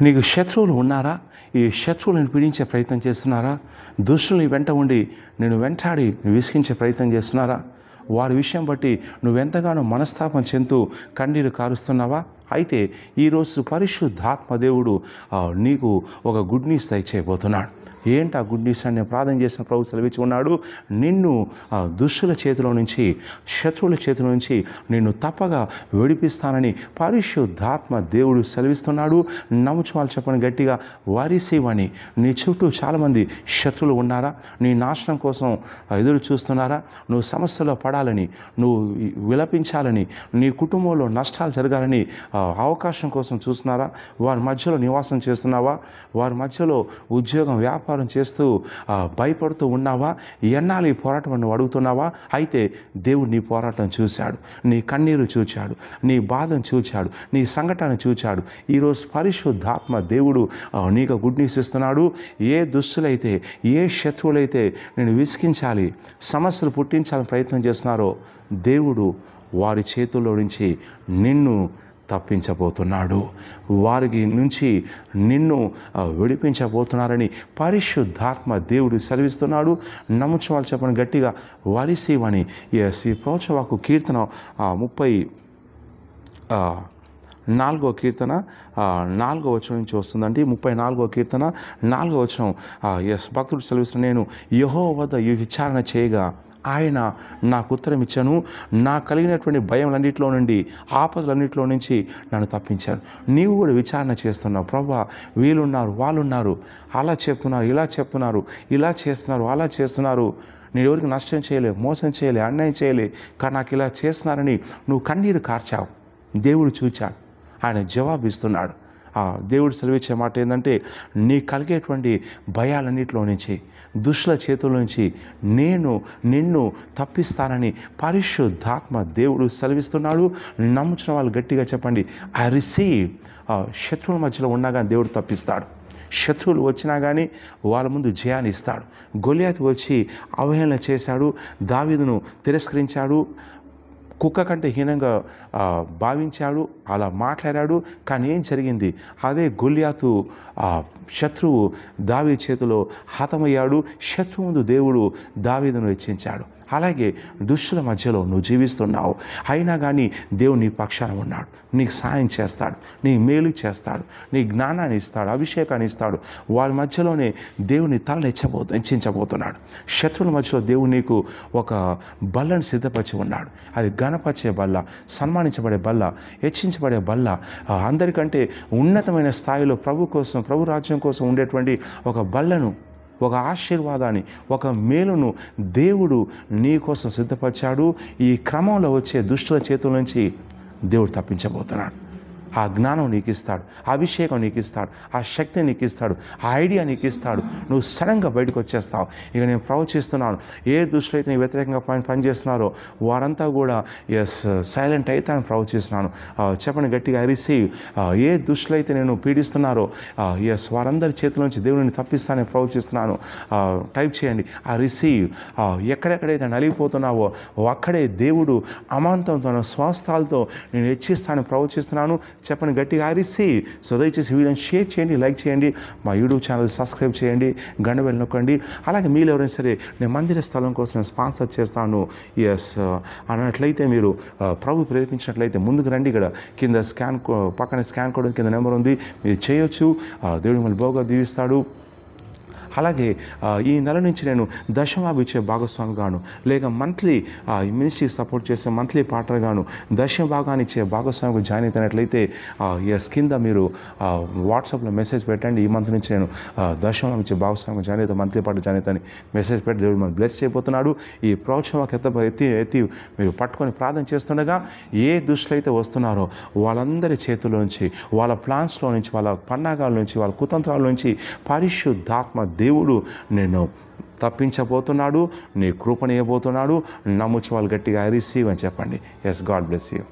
నీకు శత్రువులు ఉన్నారా? ఈ శత్రువులను పీడించే ప్రయత్నం చేస్తున్నారా? దుష్టుల్ని వెంట ఉండి నేను వెంటాడి విసిగించే ప్రయత్నం చేస్తున్నారా? వారి విషయం బట్టి నువ్వెంతగానో మనస్తాపం చెందుతూ కన్నీరు కారుస్తున్నావా? అయితే ఈరోజు పరిశుద్ధాత్మ దేవుడు నీకు ఒక గుడ్ న్యూస్ దయచేయబోతున్నాడు. ఏంటి ఆ గుడ్ న్యూస్ అని నేను ప్రార్థన చేసిన ప్రభు సెలవిచ్చి ఉన్నాడు. నిన్ను దుష్టుల చేతిలో నుంచి, శత్రువుల చేతిలో నుంచి నిన్ను తప్పగా విడిపిస్తానని పరిశుద్ధాత్మ దేవుడు సెలవిస్తున్నాడు. నమ్ముచువాళ్ళు చెప్పని గట్టిగా వారిసేవని. నీ చుట్టూ చాలామంది శత్రువులు ఉన్నారా? నీ నాశనం కోసం ఎదురు చూస్తున్నారా? నువ్వు సమస్యలో పడాలని, నువ్వు విలపించాలని, నీ కుటుంబంలో నష్టాలు జరగాలని అవకాశం కోసం చూస్తున్నారా? వారి మధ్యలో నివాసం చేస్తున్నావా? వారి మధ్యలో ఉద్యోగం, వ్యాపారం చేస్తూ భయపడుతూ ఉన్నావా? ఎన్నాళ్ళు ఈ పోరాటం నువ్వు అడుగుతున్నావా? అయితే దేవుడు నీ పోరాటం చూశాడు, నీ కన్నీరు చూచాడు, నీ బాధను చూచాడు, నీ సంఘటన చూచాడు. ఈరోజు పరిశుద్ధాత్మ దేవుడు నీకు గుడ్ న్యూస్ ఇస్తున్నాడు. ఏ దుస్తులైతే, ఏ శత్రువులైతే నేను విసిగించాలి, సమస్యలు పుట్టించాలని ప్రయత్నం చేస్తున్నారో దేవుడు వారి చేతుల్లో నుంచి నిన్ను తప్పించబోతున్నాడు. వారికి నుంచి నిన్ను విడిపించబోతున్నారని పరిశుద్ధాత్మ దేవుడు సెలవిస్తున్నాడు. నమ్ముచు వాళ్ళు చెప్పని గట్టిగా వరిసేవని. ఈ ప్రోత్సవాకు కీర్తన 34వ కీర్తన 4వ వచనం నుంచి వస్తుందండి. 34వ కీర్తన 4వ వచనం. భక్తుడు సెలవిస్తున్న, నేను యెహోవా వద్ద ఈ విచారణ చేయగా ఆయన నాకు ఉత్తరం ఇచ్చాను. నాకు కలిగినటువంటి భయంలన్నింటిలో నుండి, ఆపదలన్నింటిలో నుంచి నన్ను తప్పించాను. నీవు కూడా విచారణ చేస్తున్నావు. ప్రభువా, వీళ్ళున్నారు, వాళ్ళున్నారు, అలా చెప్తున్నారు, ఇలా చెప్తున్నారు, ఇలా చేస్తున్నారు, అలా చేస్తున్నారు, నేను ఎవరికి నష్టం చేయలే, మోసం చేయలే, అన్యాయం చేయలే, కానీ నాకు ఇలా చేస్తున్నారని నువ్వు కన్నీరు కార్చావు. దేవుడు చూచాడు, ఆయన జవాబిస్తున్నాడు. దేవుడు సెలవిచ్చే మాట ఏంటంటే, నీ కలిగేటువంటి భయాలన్నింటిలో నుంచి, దుష్టుల చేతుల నుంచి నేను నిన్ను తప్పిస్తానని పరిశుద్ధాత్మ దేవుడు సెలవిస్తున్నాడు. నమ్ముచిన వాళ్ళు గట్టిగా చెప్పండి, ఐ రిసీవ్. శత్రువుల మధ్యలో ఉన్నా కానీ దేవుడు తప్పిస్తాడు. శత్రువులు వచ్చినా కానీ వాళ్ళ ముందు జయాన్ని ఇస్తాడు. గొలియాతు వచ్చి అవహేళన చేశాడు, దావీదును తిరస్కరించాడు, కుక్క కంటే హీనంగా భావించాడు, అలా మాట్లాడాడు. కానీ ఏం జరిగింది? అదే గొలియాతు శత్రువు దావీదు చేతిలో హతమయ్యాడు. శత్రువు ముందు దేవుడు దావీదును హెచ్చించాడు. అలాగే దుష్టుల మధ్యలో నువ్వు జీవిస్తున్నావు, అయినా కానీ దేవుడు నీ పక్షాన ఉన్నాడు. నీకు సాయం చేస్తాడు, నీ మేలు చేస్తాడు, నీ జ్ఞానాన్ని ఇస్తాడు, అభిషేకాన్ని ఇస్తాడు. వారి మధ్యలోనే దేవుని తలను హెచ్చించబోతున్నాడు. శత్రువుల మధ్యలో దేవుడు నీకు ఒక బల్లను సిద్ధపరిచి ఉన్నాడు. అది గణపరిచే బల్ల, సన్మానించబడే బల్ల, హెచ్చించబడే బల్ల, అందరికంటే ఉన్నతమైన స్థాయిలో ప్రభు కోసం, ప్రభు రాజ్యం కోసం ఉండేటువంటి ఒక బల్లను, ఒక ఆశీర్వాదాన్ని, ఒక మేలును దేవుడు నీ కోసం సిద్ధపరిచాడు. ఈ క్రమంలో వచ్చే దుష్టుల చేతుల నుంచి దేవుడు తప్పించబోతున్నాడు. ఆ జ్ఞానం నీకు ఇస్తాడు, అభిషేకం నీకు ఇస్తాడు, ఆ శక్తి నీకు ఇస్తాడు, ఆ ఐడియా నీకు ఇస్తాడు. నువ్వు సడన్గా బయటకు వచ్చేస్తావు. ఇక నేను ప్రవచిస్తున్నాను, ఏ దుష్టులైతే నీ వ్యతిరేకంగా పనిచేస్తున్నారో వారంతా కూడా సైలెంట్ అవుతానని ప్రవచిస్తున్నాను. చెప్పండి గట్టిగా, ఐ రిసీవ్. ఏ దుష్టులైతే నేను పీడిస్తున్నారో వారందరి చేతుల నుంచి దేవుడిని తప్పిస్తానని ప్రవచిస్తున్నాను. టైప్ చేయండి, ఐ రిసీవ్. ఎక్కడెక్కడైతే నలిగిపోతున్నావో అక్కడే దేవుడు అమాంతంతో, స్వాస్థాలతో నేను హెచ్చిస్తానని ప్రవచిస్తున్నాను. చెప్పండి గట్టిగా, ఐ రిసీవ్. సో దయచేసి వీడియోని షేర్ చేయండి, లైక్ చేయండి, మా యూట్యూబ్ ఛానల్ సబ్స్క్రైబ్ చేయండి, గంట బెల్ నొక్కండి. అలాగే మీరు ఎవరైనా సరే నేను మందిర స్థలం కోసం స్పాన్సర్ చేస్తాను అన్నట్లయితే, మీరు ప్రభు ప్రేరేపించినట్లయితే ముందుకు రండి. ఇక్కడ కింద పక్కన స్కాన్ కోడ్ కింద నెంబర్ ఉంది, మీరు చేయొచ్చు. దేవుడు మళ్ళీ బాగా దీవిస్తాడు. అలాగే ఈ నెల నుంచి నేను దశమాభి ఇచ్చే భాగస్వామిగాను, లేక మంత్లీ మినిస్ట్రీకి సపోర్ట్ చేసే మంత్లీ పార్ట్నర్గాను దశమ భాగాన్ని ఇచ్చే భాగస్వామికి జాయిన్ అవుతున్నట్లయితే కింద మీరు వాట్సాప్లో మెసేజ్ పెట్టండి. ఈ మంత్ నుంచి నేను దశమాభి ఇచ్చే భాగస్వామికి జాయిన్ అవుతాను, మంత్లీ పార్ట్నర్ జాయిన్ అవుతాను మెసేజ్ పెట్టి దేవుడు మనం బ్లెస్ చేయబోతున్నాడు. ఈ ప్రోత్సవాకి ఎత్తి మీరు పట్టుకొని ప్రార్థన చేస్తుండగా ఏ దుష్టులైతే వస్తున్నారో వాళ్ళందరి చేతుల్లో నుంచి, వాళ్ళ ప్లాన్స్లో నుంచి, వాళ్ళ పన్నాగాల నుంచి, వాళ్ళ కుతంత్రాల నుంచి పరిశుద్ధాత్మ దేవుడు నేను తప్పించబోతున్నాడు, నీ కృపణీయబోతున్నాడు. నమ్ముచు వాళ్ళు గట్టిగా ఐ రిసీవ్ అని చెప్పండి. Yes, God bless you.